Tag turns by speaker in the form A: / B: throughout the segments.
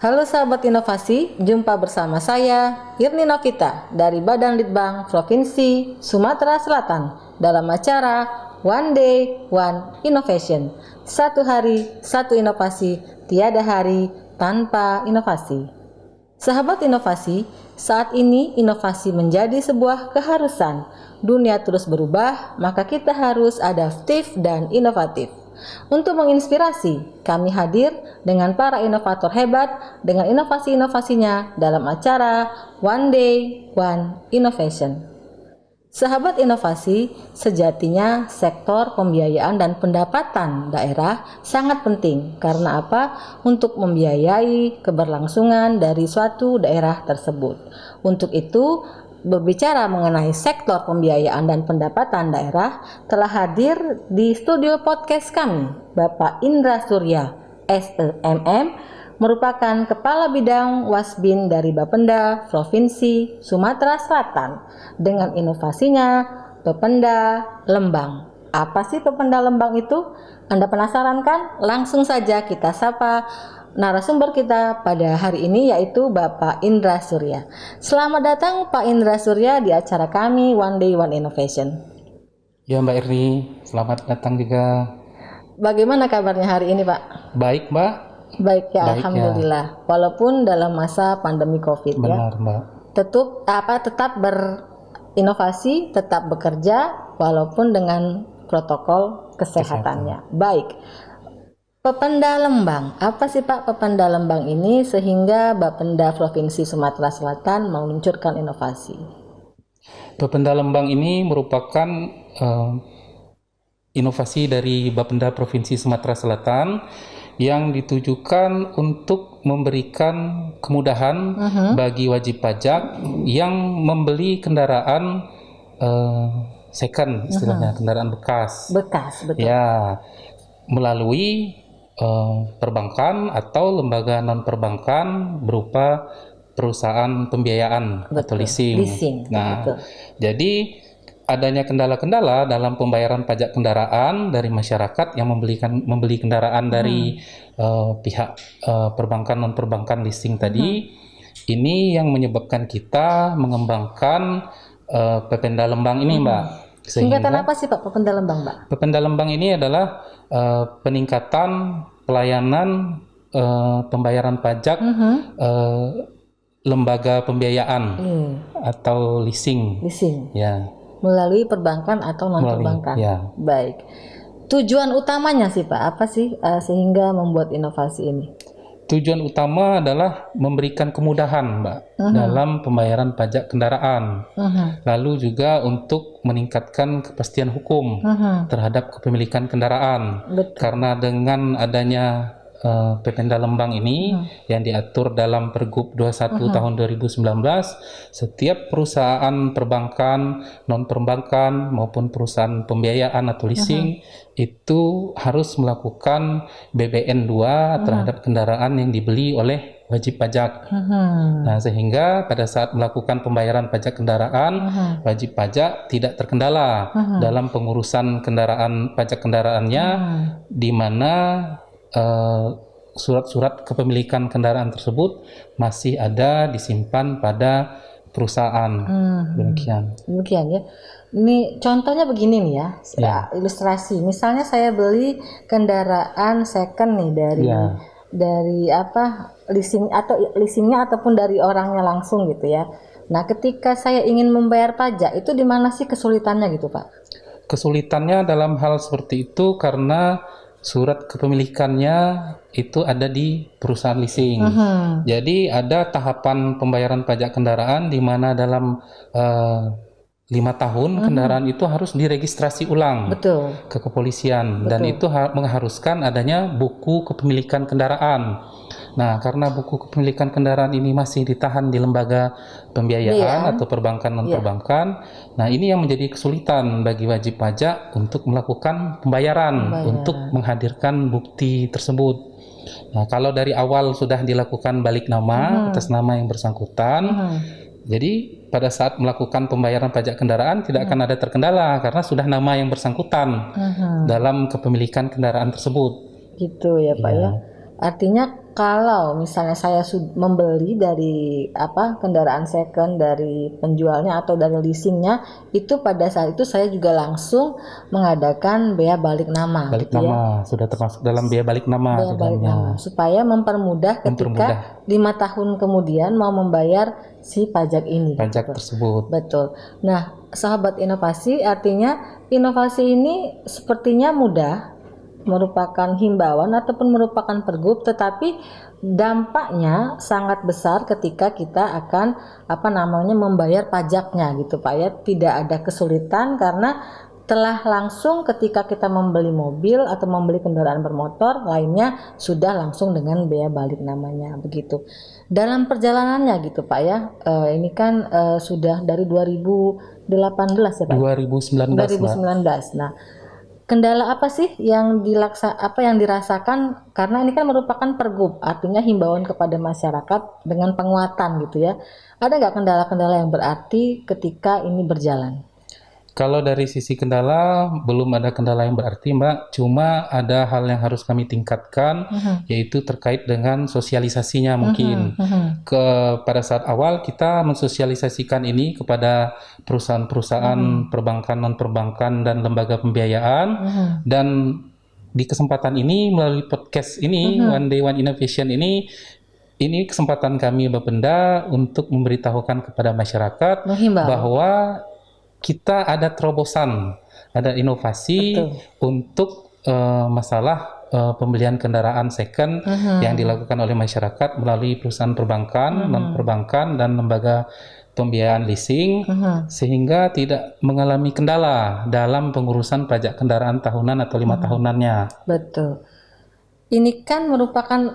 A: Halo sahabat inovasi, jumpa bersama saya Hirni Novita dari Badan Litbang Provinsi Sumatera Selatan dalam acara One Day One Innovation. Satu hari, satu inovasi, tiada hari tanpa inovasi. Sahabat inovasi, saat ini inovasi menjadi sebuah keharusan. Dunia terus berubah, maka kita harus adaptif dan inovatif. Untuk menginspirasi, kami hadir dengan para inovator hebat dengan inovasi-inovasinya dalam acara One Day One Innovation. Sahabat inovasi, sejatinya sektor pembiayaan dan pendapatan daerah sangat penting. Karena apa? Untuk membiayai keberlangsungan dari suatu daerah tersebut. Untuk itu, berbicara mengenai sektor pembiayaan dan pendapatan daerah, telah hadir di studio podcast kami, Bapak Indra Surya, SEMM, merupakan Kepala Bidang Wasbin dari Bapenda Provinsi Sumatera Selatan dengan inovasinya Pependa Lembang. Apa sih Pependa Lembang itu? Anda penasaran kan? Langsung saja kita sapa narasumber kita pada hari ini, yaitu Bapak Indra Surya. Selamat datang Pak Indra Surya di acara kami One Day One Innovation.
B: Ya Mbak Irni, selamat datang juga.
A: Bagaimana kabarnya hari ini Pak?
B: Baik Mbak.
A: Baik ya,
B: Baik,
A: alhamdulillah. Ya. Walaupun dalam masa pandemi COVID.
B: Benar,
A: ya.
B: Mbak.
A: Tetap berinovasi, tetap bekerja walaupun dengan protokol kesehatannya. Baik. Pependa Lembang. Apa sih Pak Pependa Lembang ini sehingga Bapenda Provinsi Sumatera Selatan meluncurkan inovasi?
B: Pependa Lembang ini merupakan inovasi dari Bapenda Provinsi Sumatera Selatan yang ditujukan untuk memberikan kemudahan bagi wajib pajak yang membeli kendaraan second, istilahnya kendaraan bekas.
A: Betul.
B: Ya, melalui perbankan atau lembaga non perbankan berupa perusahaan pembiayaan atau leasing. Nah, betul. Jadi adanya kendala-kendala dalam pembayaran pajak kendaraan dari masyarakat yang membeli kendaraan dari pihak perbankan non perbankan leasing tadi, ini yang menyebabkan kita mengembangkan Pependa Lembang ini, Mbak.
A: Singkatan apa sih Pak Pependa Lembang, Mbak?
B: Pependa Lembang ini adalah peningkatan pelayanan pembayaran pajak lembaga pembiayaan atau leasing. Ya.
A: Melalui perbankan atau non-perbankan.
B: Ya.
A: Baik. Tujuan utamanya sih Pak, apa sih sehingga membuat inovasi ini?
B: Tujuan utama adalah memberikan kemudahan, Mbak, dalam pembayaran pajak kendaraan. Lalu juga untuk meningkatkan kepastian hukum terhadap kepemilikan kendaraan.
A: Betul.
B: Karena dengan adanya Pependa Lembang ini yang diatur dalam Pergub 21 tahun 2019, setiap perusahaan perbankan, non-perbankan maupun perusahaan pembiayaan atau leasing itu harus melakukan BBN 2 terhadap kendaraan yang dibeli oleh wajib pajak. Nah, sehingga pada saat melakukan pembayaran pajak kendaraan, wajib pajak tidak terkendala dalam pengurusan pajak kendaraannya, di mana surat-surat kepemilikan kendaraan tersebut masih ada disimpan pada perusahaan. Demikian
A: ya. Ini contohnya begini nih ya, ilustrasi. Misalnya saya beli kendaraan second nih dari leasingnya ataupun dari orangnya langsung gitu ya. Nah, ketika saya ingin membayar pajak itu di mana sih kesulitannya gitu Pak?
B: Kesulitannya dalam hal seperti itu karena surat kepemilikannya itu ada di perusahaan leasing. Jadi ada tahapan pembayaran pajak kendaraan di mana dalam 5 tahun kendaraan itu harus diregistrasi ulang.
A: Betul.
B: Ke kepolisian. Dan itu mengharuskan adanya buku kepemilikan kendaraan. Nah, karena buku kepemilikan kendaraan ini masih ditahan di lembaga pembiayaan atau perbankan non-perbankan, nah ini yang menjadi kesulitan bagi wajib pajak untuk melakukan pembayaran. Untuk menghadirkan bukti tersebut. Nah, kalau dari awal sudah dilakukan balik nama atas nama yang bersangkutan, jadi pada saat melakukan pembayaran pajak kendaraan tidak akan ada terkendala karena sudah nama yang bersangkutan dalam kepemilikan kendaraan tersebut.
A: Gitu ya Pak ya. Artinya kalau misalnya saya membeli dari kendaraan second dari penjualnya atau dari leasingnya, itu pada saat itu saya juga langsung mengadakan bea balik nama.
B: Balik
A: gitu
B: nama sudah termasuk dalam biaya balik nama
A: Bea
B: di
A: balik
B: dalamnya.
A: nama supaya mempermudah ketika 5 tahun kemudian mau membayar si pajak ini.
B: Pajak tersebut.
A: Betul. Nah, sahabat inovasi, artinya inovasi ini sepertinya mudah, merupakan himbauan ataupun merupakan pergub, tetapi dampaknya sangat besar ketika kita akan membayar pajaknya gitu Pak ya. Tidak ada kesulitan karena telah langsung ketika kita membeli mobil atau membeli kendaraan bermotor lainnya sudah langsung dengan bea balik namanya begitu. Dalam perjalanannya gitu Pak ya, ini kan sudah dari 2018 ya Pak. 2019. Nah, kendala apa sih yang dirasakan, karena ini kan merupakan pergub, artinya himbauan kepada masyarakat dengan penguatan gitu ya. Ada nggak kendala-kendala yang berarti ketika ini berjalan?
B: Kalau dari sisi kendala, belum ada kendala yang berarti, Mbak. Cuma ada hal yang harus kami tingkatkan, yaitu terkait dengan sosialisasinya mungkin. Pada saat awal kita mensosialisasikan ini kepada perusahaan-perusahaan perbankan, non-perbankan, dan lembaga pembiayaan. Dan di kesempatan ini, melalui podcast ini, One Day One Innovation ini kesempatan kami Bapenda untuk memberitahukan kepada masyarakat bahwa kita ada terobosan, ada inovasi untuk masalah pembelian kendaraan second yang dilakukan oleh masyarakat melalui perusahaan perbankan, non-perbankan, dan lembaga pembiayaan leasing, sehingga tidak mengalami kendala dalam pengurusan pajak kendaraan tahunan atau 5 tahunannya.
A: Betul. Ini kan merupakan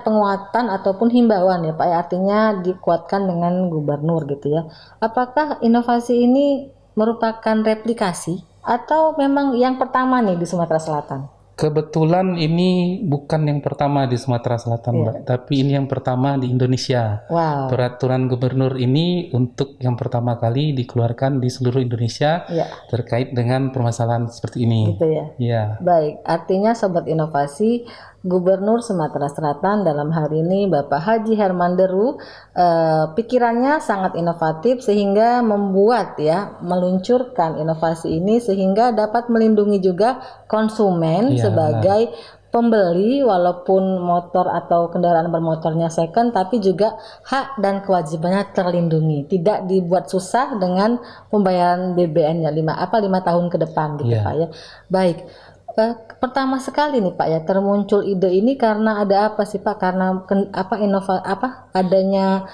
A: penguatan ataupun himbauan ya Pak ya, artinya dikuatkan dengan gubernur gitu ya. Apakah inovasi ini merupakan replikasi atau memang yang pertama nih di Sumatera Selatan?
B: Kebetulan ini bukan yang pertama di Sumatera Selatan, Mbak, tapi ini yang pertama di Indonesia.
A: Wow.
B: Peraturan gubernur ini untuk yang pertama kali dikeluarkan di seluruh Indonesia terkait dengan permasalahan seperti ini.
A: Gitu ya.
B: Ya.
A: Baik, artinya Sobat Inovasi, Gubernur Sumatera Selatan dalam hari ini Bapak Haji Herman Deru pikirannya sangat inovatif sehingga meluncurkan inovasi ini sehingga dapat melindungi juga konsumen sebagai pembeli, walaupun motor atau kendaraan bermotornya second, tapi juga hak dan kewajibannya terlindungi, tidak dibuat susah dengan pembayaran BBN-nya 5 tahun ke depan gitu Pak ya. Baik. Pertama sekali nih Pak ya, termuncul ide ini karena ada apa sih Pak? Karena adanya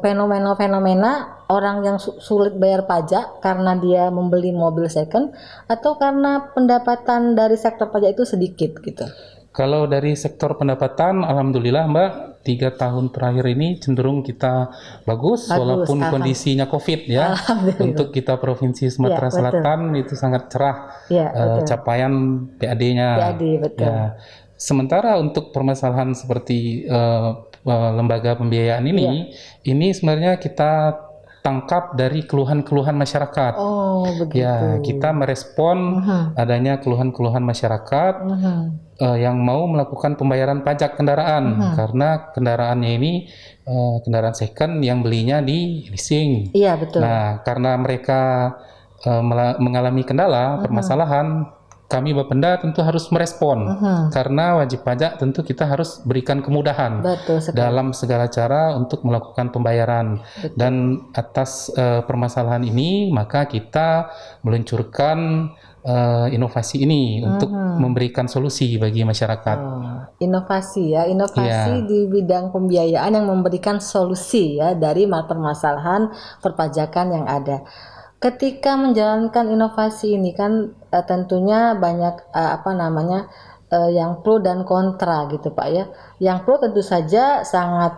A: fenomena orang yang sulit bayar pajak karena dia membeli mobil second, atau karena pendapatan dari sektor pajak itu sedikit gitu?
B: Kalau dari sektor pendapatan, alhamdulillah Mbak, 3 tahun terakhir ini cenderung kita bagus walaupun kondisinya COVID ya. Untuk kita Provinsi Sumatera Selatan itu sangat cerah capaian PAD-nya. Ya. Sementara untuk permasalahan seperti lembaga pembiayaan ini sebenarnya kita tangkap dari keluhan-keluhan masyarakat.
A: Oh, begitu.
B: Ya, kita merespon adanya keluhan-keluhan masyarakat yang mau melakukan pembayaran pajak kendaraan karena kendaraannya ini kendaraan second yang belinya di leasing.
A: Iya, betul.
B: Nah, karena mereka mengalami kendala, permasalahan, kami Bapenda tentu harus merespon karena wajib pajak tentu kita harus berikan kemudahan dalam segala cara untuk melakukan pembayaran. Dan atas permasalahan ini maka kita meluncurkan inovasi ini untuk memberikan solusi bagi masyarakat.
A: Inovasi di bidang pembiayaan yang memberikan solusi ya dari permasalahan perpajakan yang ada. Ketika menjalankan inovasi ini kan tentunya banyak yang pro dan kontra gitu Pak ya. Yang pro tentu saja sangat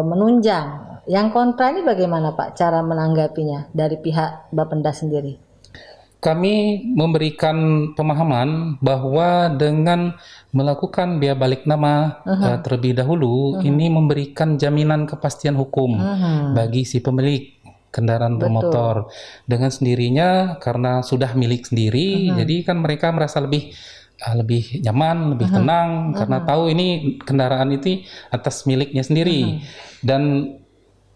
A: menunjang. Yang kontra ini bagaimana Pak cara menanggapinya dari pihak Bapenda sendiri?
B: Kami memberikan pemahaman bahwa dengan melakukan bea balik nama terlebih dahulu ini memberikan jaminan kepastian hukum bagi si pemilik kendaraan bermotor. Dengan sendirinya karena sudah milik sendiri, jadi kan mereka merasa lebih lebih nyaman, lebih tenang karena tahu ini kendaraan itu atas miliknya sendiri. Dan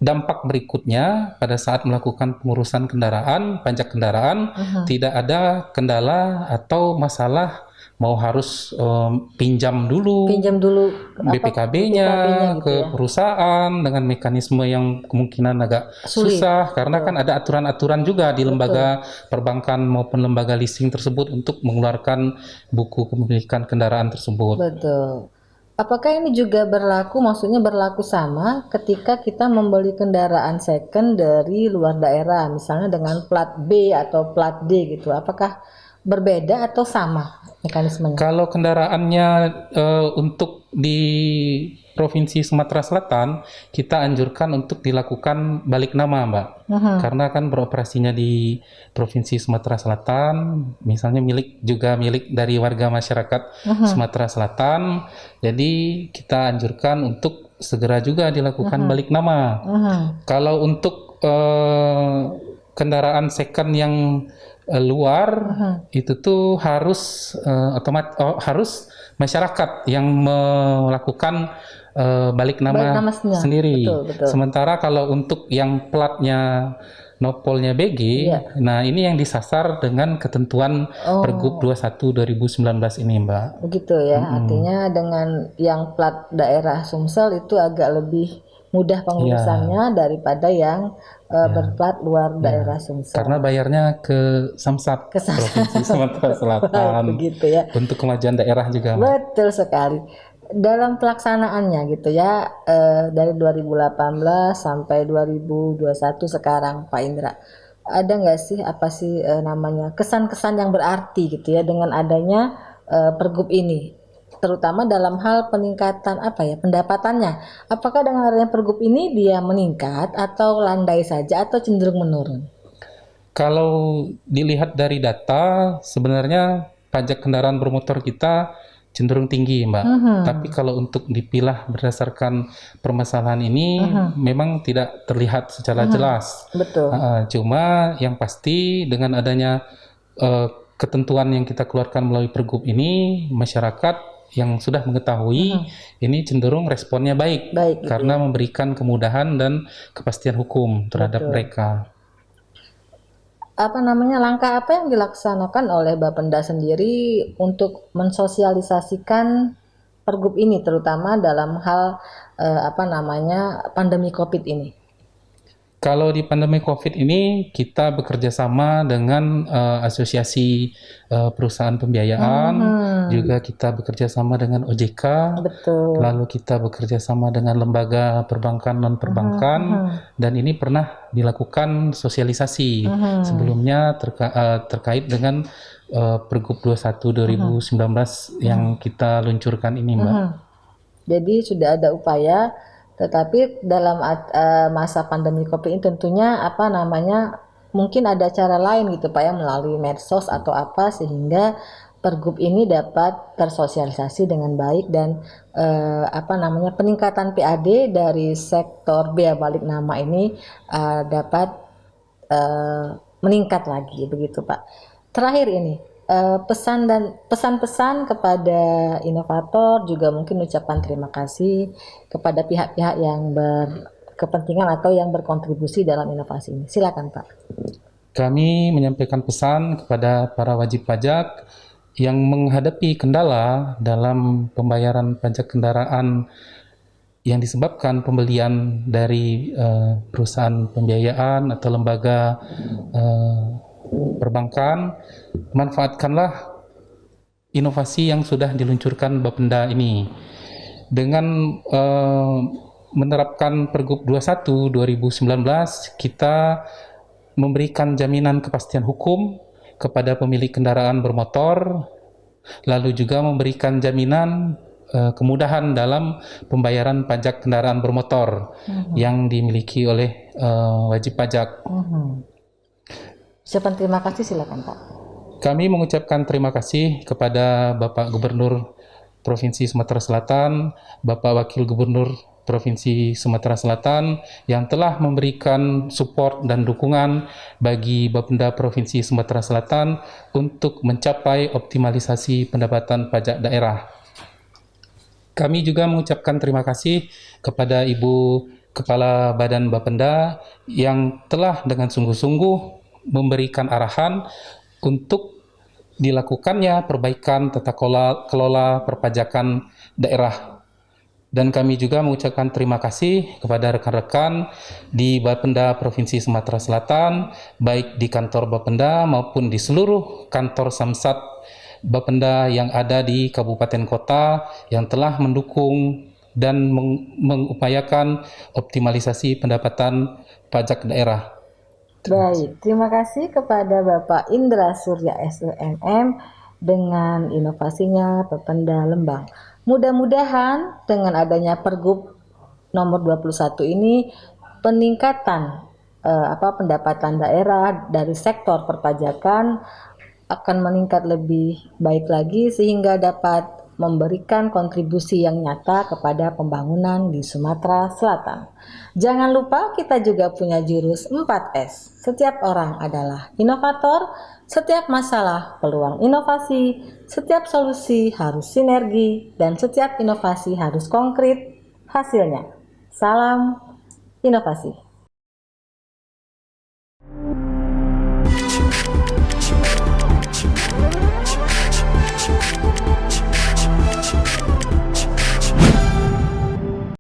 B: dampak berikutnya pada saat melakukan pengurusan kendaraan, pajak kendaraan, tidak ada kendala atau masalah mau harus pinjam dulu BPKB-nya
A: gitu
B: ke
A: ya.
B: perusahaan dengan mekanisme yang kemungkinan agak
A: Sulit.
B: susah karena kan ada aturan-aturan juga di lembaga perbankan maupun lembaga leasing tersebut untuk mengeluarkan buku kepemilikan kendaraan tersebut.
A: Betul. Apakah ini juga berlaku, maksudnya berlaku sama ketika kita membeli kendaraan second dari luar daerah, misalnya dengan plat B atau plat D gitu. Apakah berbeda atau sama mekanismenya?
B: Kalau kendaraannya untuk di Provinsi Sumatera Selatan, kita anjurkan untuk dilakukan balik nama, Mbak. Karena kan beroperasinya di Provinsi Sumatera Selatan, misalnya milik dari warga masyarakat Sumatera Selatan. Jadi kita anjurkan untuk segera juga dilakukan balik nama. Kalau untuk kendaraan second yang luar itu tuh harus harus masyarakat yang melakukan balik nama sendiri.
A: Betul.
B: Sementara kalau untuk yang platnya nopolnya BG, nah ini yang disasar dengan ketentuan Pergub 21 2019 ini, Mbak.
A: Begitu ya, artinya dengan yang plat daerah Sumsel itu agak lebih mudah pengurusannya daripada yang berplat luar daerah Sumsel.
B: Karena bayarnya ke Samsat, Provinsi Sumatera Selatan.
A: Begitu ya.
B: Untuk kemajuan daerah juga.
A: Betul sekali. Dalam pelaksanaannya gitu ya, dari 2018 sampai 2021 sekarang Pak Indra, ada nggak sih namanya kesan-kesan yang berarti gitu ya dengan adanya Pergub ini, terutama dalam hal peningkatan pendapatannya? Apakah dengan adanya Pergub ini dia meningkat atau landai saja atau cenderung menurun?
B: Kalau dilihat dari data, sebenarnya pajak kendaraan bermotor kita cenderung tinggi, Mbak. Tapi kalau untuk dipilah berdasarkan permasalahan ini, memang tidak terlihat secara jelas.
A: Betul.
B: Cuma yang pasti dengan adanya ketentuan yang kita keluarkan melalui Pergub ini, masyarakat yang sudah mengetahui ini cenderung responnya baik
A: gitu
B: karena memberikan kemudahan dan kepastian hukum terhadap mereka.
A: Langkah apa yang dilaksanakan oleh Bapenda sendiri untuk mensosialisasikan Pergub ini, terutama dalam hal pandemi COVID ini?
B: Kalau di pandemi COVID ini kita bekerja sama dengan asosiasi perusahaan pembiayaan, juga kita bekerja sama dengan OJK, lalu kita bekerja sama dengan lembaga perbankan non perbankan, dan ini pernah dilakukan sosialisasi sebelumnya terkait dengan Pergub 21 2019 yang kita luncurkan ini, Mbak.
A: Jadi sudah ada upaya. Tetapi dalam masa pandemi COVID ini tentunya mungkin ada cara lain gitu Pak ya, melalui medsos atau apa, sehingga Pergub ini dapat tersosialisasi dengan baik dan peningkatan PAD dari sektor bea balik nama ini dapat meningkat lagi, begitu Pak. Terakhir ini pesan-pesan kepada inovator, juga mungkin ucapan terima kasih kepada pihak-pihak yang berkepentingan atau yang berkontribusi dalam inovasi ini. Silakan Pak.
B: Kami menyampaikan pesan kepada para wajib pajak yang menghadapi kendala dalam pembayaran pajak kendaraan yang disebabkan pembelian dari perusahaan pembiayaan atau lembaga perbankan. Manfaatkanlah inovasi yang sudah diluncurkan Bapenda ini. Dengan menerapkan Pergub 21 2019, kita memberikan jaminan kepastian hukum kepada pemilik kendaraan bermotor, lalu juga memberikan jaminan kemudahan dalam pembayaran pajak kendaraan bermotor yang dimiliki oleh wajib pajak.
A: Ucapan terima kasih, silakan Pak.
B: Kami mengucapkan terima kasih kepada Bapak Gubernur Provinsi Sumatera Selatan, Bapak Wakil Gubernur Provinsi Sumatera Selatan yang telah memberikan support dan dukungan bagi Bapenda Provinsi Sumatera Selatan untuk mencapai optimalisasi pendapatan pajak daerah. Kami juga mengucapkan terima kasih kepada Ibu Kepala Badan Bapenda yang telah dengan sungguh-sungguh memberikan arahan untuk dilakukannya perbaikan tata kelola perpajakan daerah. Dan kami juga mengucapkan terima kasih kepada rekan-rekan di Bapenda Provinsi Sumatera Selatan, baik di kantor Bapenda maupun di seluruh kantor Samsat Bapenda yang ada di kabupaten kota yang telah mendukung dan mengupayakan optimalisasi pendapatan pajak daerah.
A: Baik, terima kasih kepada Bapak Indra Surya SEMM dengan inovasinya Bapenda Lembang. Mudah-mudahan dengan adanya Pergub nomor 21 ini peningkatan pendapatan daerah dari sektor perpajakan akan meningkat lebih baik lagi sehingga dapat memberikan kontribusi yang nyata kepada pembangunan di Sumatera Selatan. Jangan lupa kita juga punya jurus 4S. Setiap orang adalah inovator, setiap masalah peluang inovasi, setiap solusi harus sinergi, dan setiap inovasi harus konkret hasilnya. Salam inovasi.